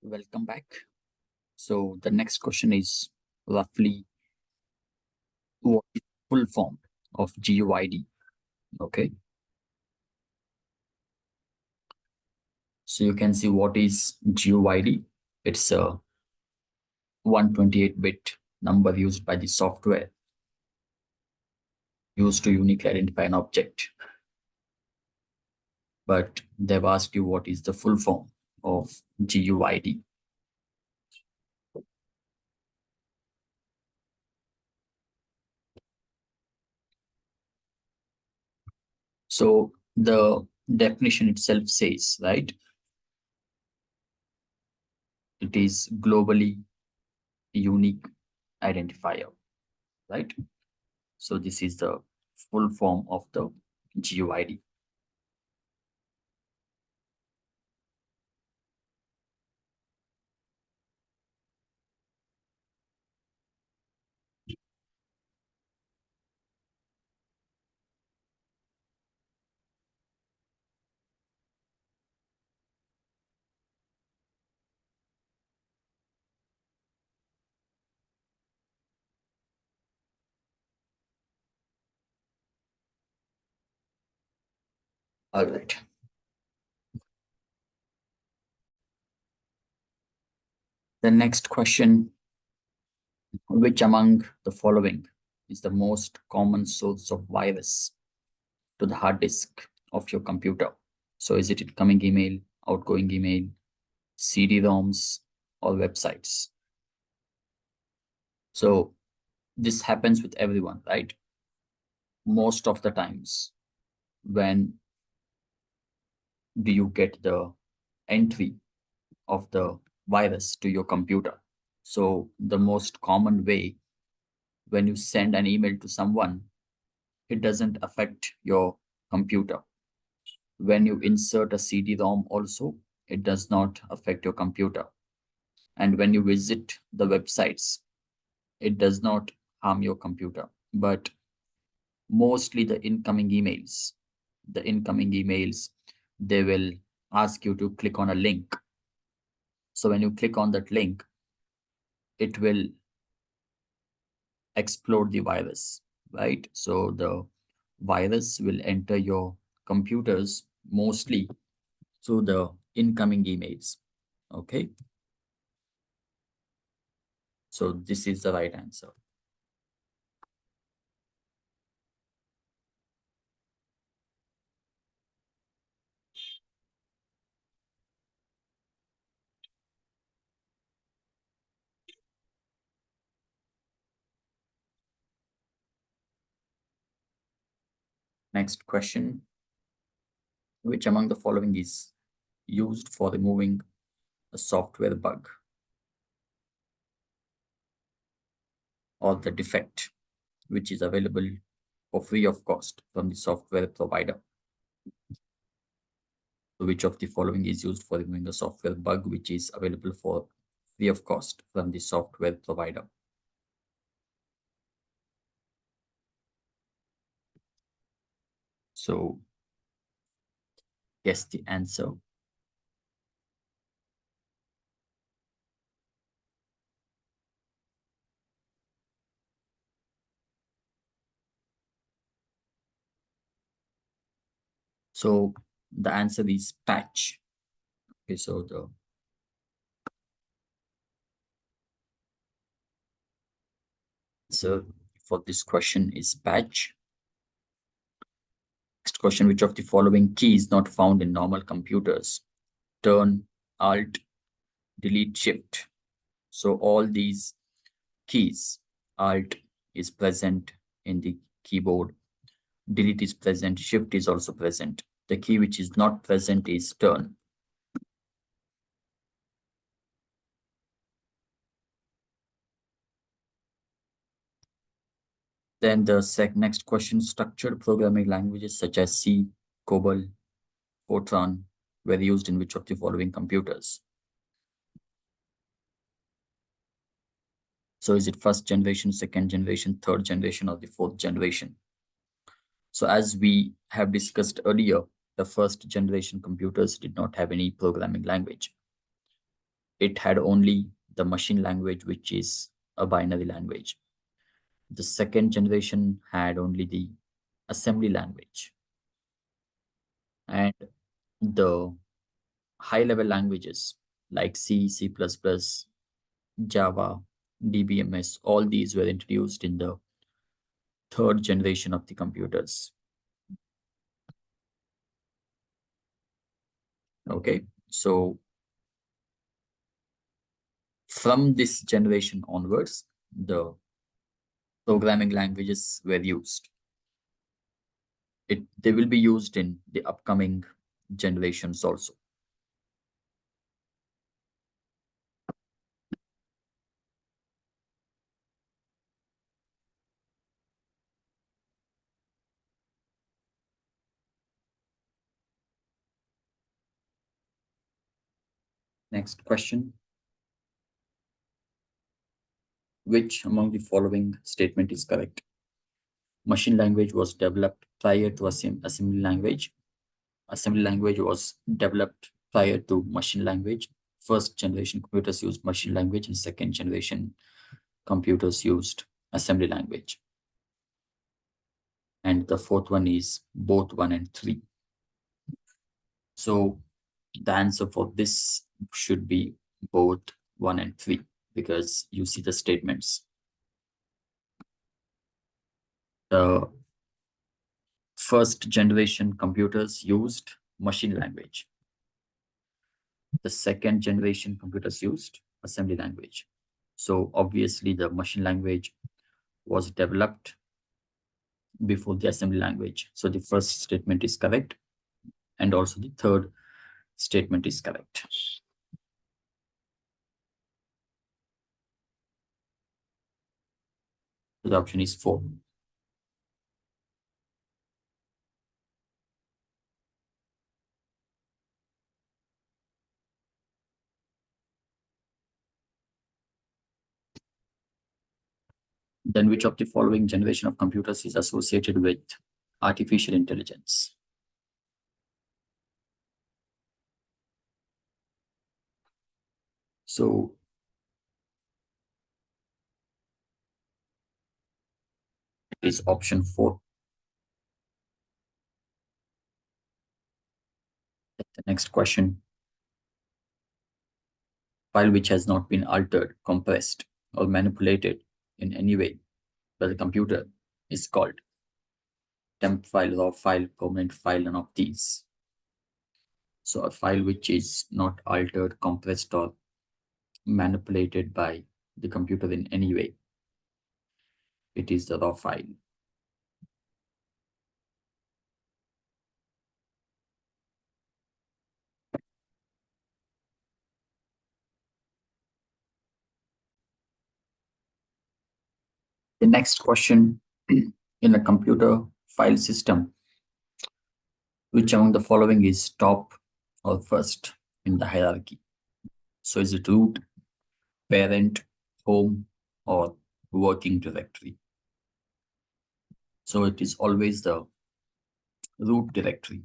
Welcome back. So the next question is roughly what is the full form of GUID? Okay. So you can see what is GUID. It's a 128-bit number used by the software used to uniquely identify an object. But they've asked you what is the full form of GUID. So the definition itself says, right? It is globally unique identifier, right? So this is the full form of the GUID. All right. The next question, which among the following is the most common source of virus to the hard disk of your computer? So is it incoming email, outgoing email, CD-ROMs, or websites? So this happens with everyone, right? Most of the times, when do you get the entry of the virus to your computer? So the most common way, when you send an email to someone, it doesn't affect your computer. When you insert a CD-ROM also, it does not affect your computer. And when you visit the websites, it does not harm your computer. But mostly the incoming emails, they will ask you to click on a link. So when you click on that link, it will explode the virus, right? So the virus will enter your computers mostly through the incoming emails. Okay. So this is the right answer. Next question. Which among the following is used for removing a software bug or the defect, which is available for free of cost from the software provider? So which of the following is used for removing a software bug which is available for free of cost from the software provider? So guess the answer. So the answer is patch. Okay, so the answer for this question is patch. Next question, which of the following key is not found in normal computers? Turn, Alt, Delete, Shift. So all these keys, Alt is present in the keyboard, Delete is present, Shift is also present. The key which is not present is Turn. Then the next question, structured programming languages such as C, COBOL, Fortran were used in which of the following computers? So is it first generation, second generation, third generation, or the fourth generation? So as we have discussed earlier, the first generation computers did not have any programming language. it had only the machine language, which is a binary language. The second generation had only the assembly language. And the high-level languages like C, C++, Java, DBMS, all these were introduced in the third generation of the computers. Okay, so from this generation onwards, the programming languages were used. They will be used in the upcoming generations also. Next question. Which among the following statement is correct? Machine language was developed prior to assembly language. Assembly language was developed prior to machine language. First generation computers used machine language, and second generation computers used assembly language. And the fourth one is both 1 and 3. So the answer for this should be both 1 and 3, because you see the statements. The first generation computers used machine language. The second generation computers used assembly language. So obviously the machine language was developed before the assembly language. So the first statement is correct, and also the third statement is correct. So the option is 4. Then which of the following generation of computers is associated with artificial intelligence? So it is option 4. The next question. File which has not been altered, compressed, or manipulated in any way by the computer is called temp file, raw file, permanent file, none of these. So a file which is not altered, compressed, or manipulated by the computer in any way, it is the raw file. The next question, in a computer file system, which among the following is top or first in the hierarchy? So is it root, parent, home, or working directory? So it is always the root directory.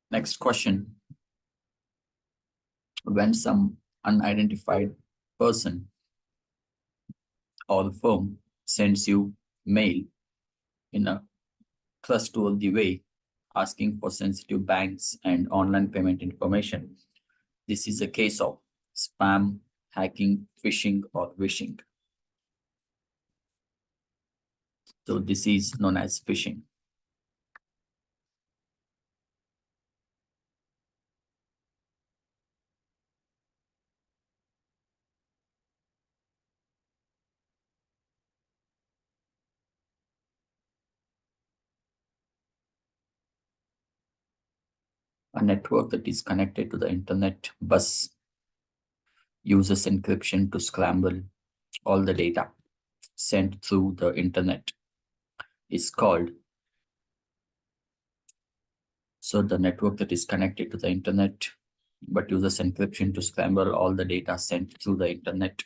Next question. When some unidentified person or firm sends you mail in a trustworthy way, asking for sensitive banks and online payment information, this is a case of spam, hacking, phishing, or wishing. So this is known as phishing. A network that is connected to the internet bus uses encryption to scramble all the data sent through the internet is called. So the network that is connected to the internet but uses encryption to scramble all the data sent through the internet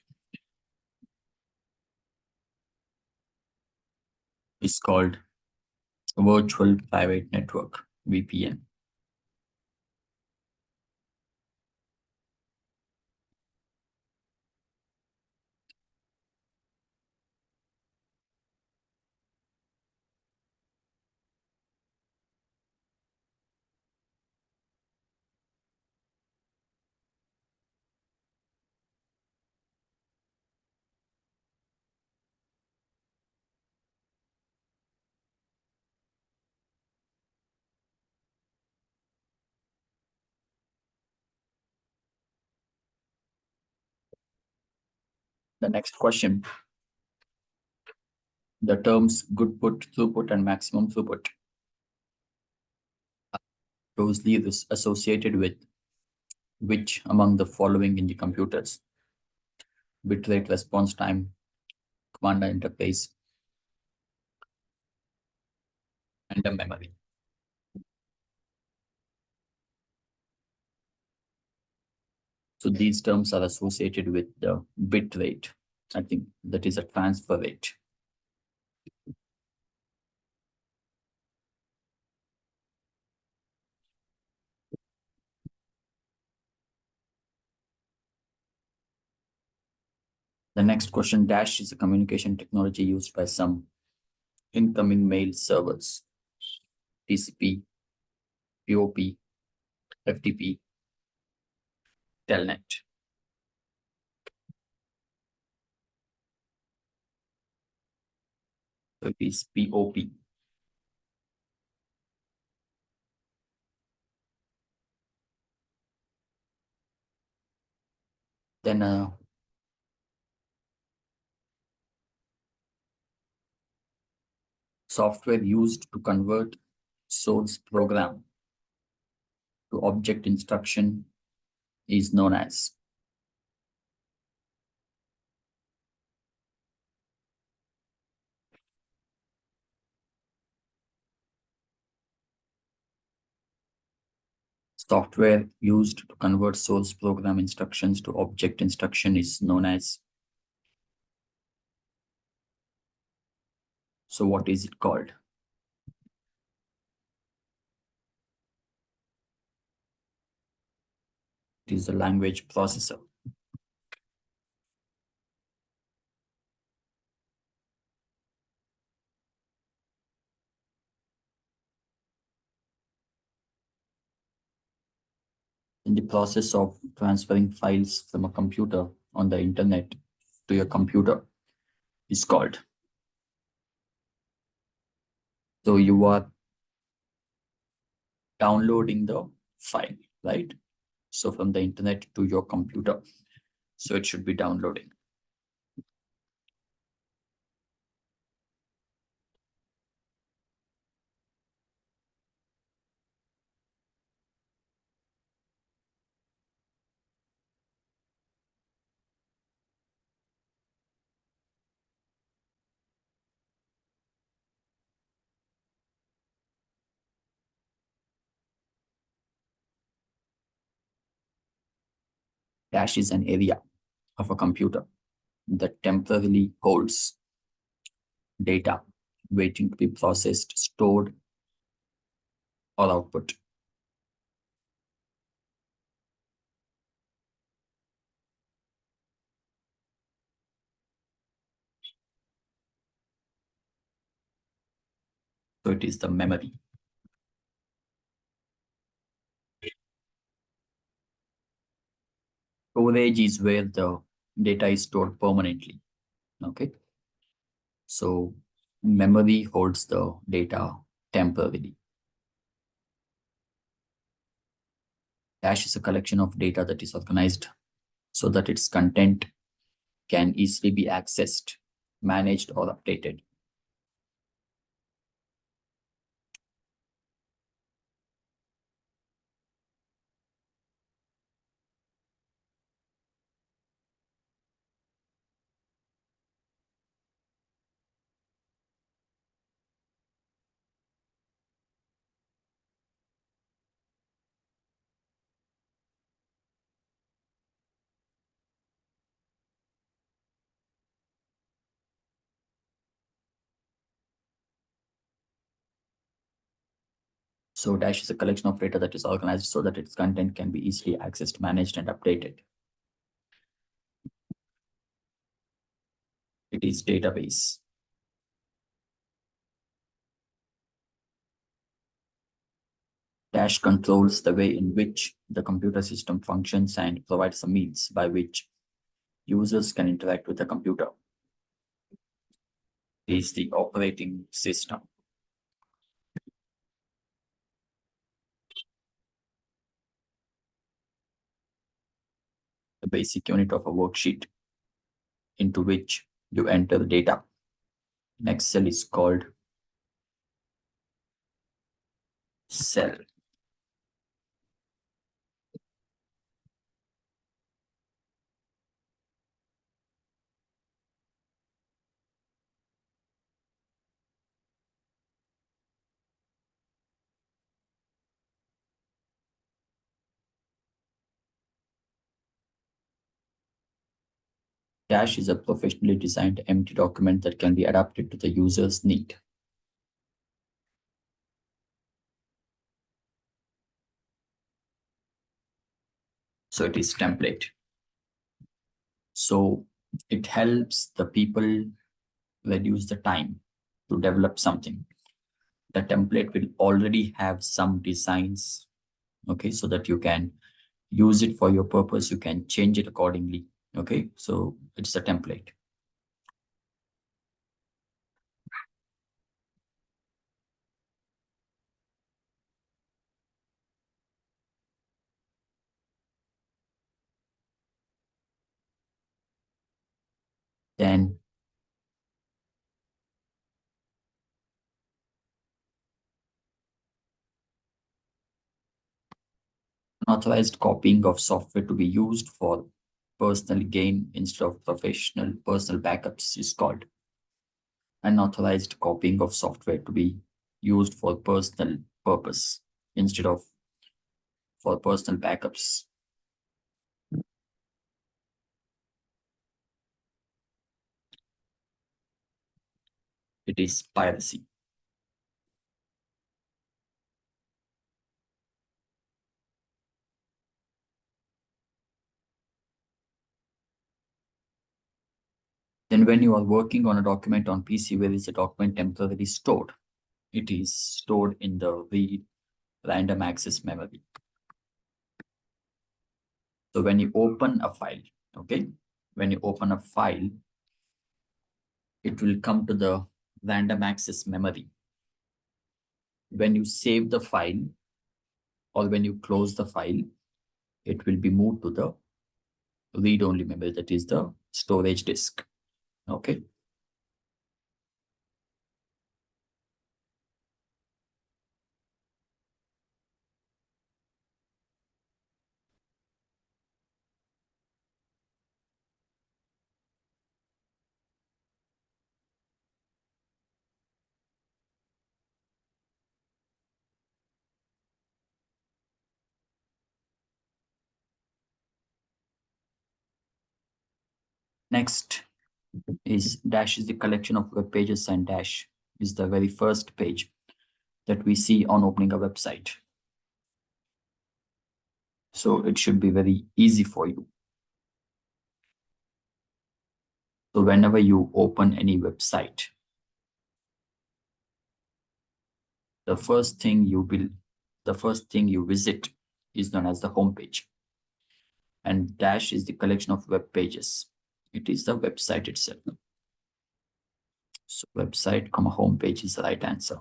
is called Virtual Private Network, VPN. The next question, the terms good put, throughput, and maximum throughput are closely associated with which among the following in the computers? Bitrate response time, command interface, and the memory. So these terms are associated with the bit rate. I think that is a transfer rate. The next question, dash is a communication technology used by some incoming mail servers, TCP, POP, FTP, Telnet. So it is POP. Then software used to convert source program to object instruction is known as software used to convert source program instructions to object instruction is known as. So what is it called? It is a language processor. In the process of transferring files from a computer on the internet to your computer is called. So you are downloading the file, right? So from the internet to your computer. So it should be downloading. Cache is an area of a computer that temporarily holds data waiting to be processed, stored, or output. So it is the memory. Storage is where the data is stored permanently. Okay. So memory holds the data temporarily. Cache is a collection of data that is organized so that its content can easily be accessed, managed, or updated. So dash is a collection of data that is organized so that its content can be easily accessed, managed, and updated. It is database. Dash controls the way in which the computer system functions and provides a means by which users can interact with the computer. It is the operating system. The basic unit of a worksheet into which you enter the data. In Excel is called cell. Dash is a professionally designed empty document that can be adapted to the user's need. So it is template. So it helps the people reduce the time to develop something. The template will already have some designs, okay, so that you can use it for your purpose. You can change it accordingly, okay? So it's a template. Then unauthorized copying of software to be used for personal gain instead of professional personal backups is called unauthorized copying of software to be used for personal purpose instead of for personal backups. It is piracy. Then when you are working on a document on PC where is the document temporarily stored, it is stored in the read random access memory. So when you open a file, okay, when you open a file, it will come to the random access memory. When you save the file or when you close the file, it will be moved to the read-only memory, that is the storage disk, okay. Next is dash is the collection of web pages and dash is the very first page that we see on opening a website. So it should be very easy for you. So whenever you open any website, the first thing you visit is known as the home page. And dash is the collection of web pages. It is the website itself. So website, home page is the right answer.